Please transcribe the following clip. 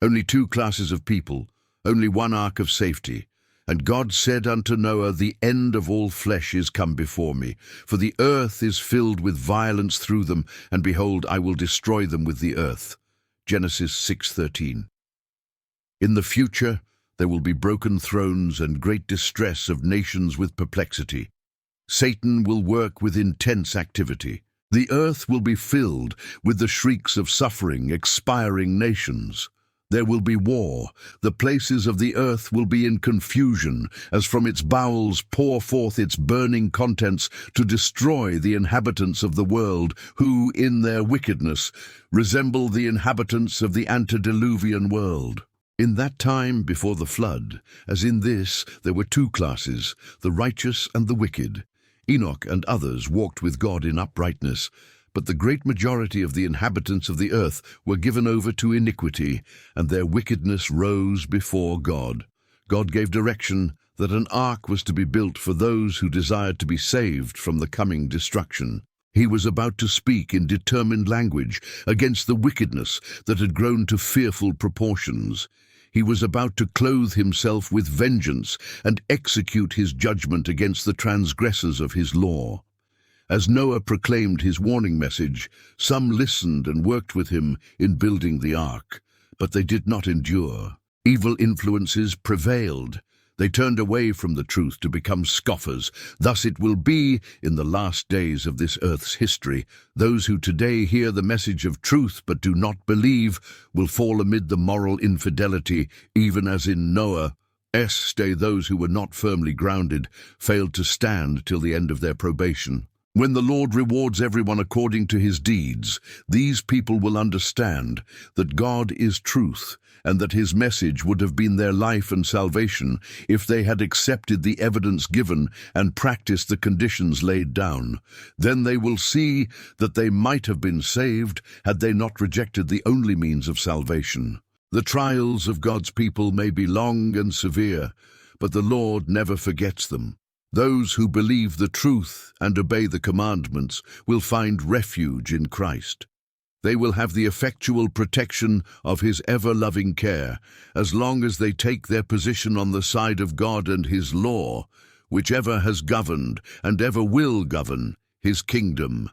Only two classes of people, only one ark of safety. And God said unto Noah, The end of all flesh is come before me, for the earth is filled with violence through them, and behold, I will destroy them with the earth. Genesis 6:13. In the future, there will be broken thrones and great distress of nations with perplexity. Satan will work with intense activity. The earth will be filled with the shrieks of suffering, expiring nations. There will be war. The places of the earth will be in confusion, as from its bowels pour forth its burning contents to destroy the inhabitants of the world, who, in their wickedness, resemble the inhabitants of the antediluvian world. In that time before the flood, as in this, there were two classes, the righteous and the wicked. Enoch and others walked with God in uprightness, but the great majority of the inhabitants of the earth were given over to iniquity, and their wickedness rose before God. God gave direction that an ark was to be built for those who desired to be saved from the coming destruction. He was about to speak in determined language against the wickedness that had grown to fearful proportions. He was about to clothe himself with vengeance and execute his judgment against the transgressors of his law. As Noah proclaimed his warning message, some listened and worked with him in building the ark, but they did not endure. Evil influences prevailed. They turned away from the truth to become scoffers. Thus it will be in the last days of this earth's history. Those who today hear the message of truth but do not believe will fall amid the moral infidelity, even as in Noah's day those who were not firmly grounded failed to stand till the end of their probation. When the Lord rewards everyone according to his deeds, these people will understand that God is truth, and that his message would have been their life and salvation if they had accepted the evidence given and practiced the conditions laid down. Then they will see that they might have been saved had they not rejected the only means of salvation. The trials of God's people may be long and severe, but the Lord never forgets them. Those who believe the truth and obey the commandments will find refuge in Christ. They will have the effectual protection of his ever-loving care, as long as they take their position on the side of God and his law, which ever has governed and ever will govern his kingdom.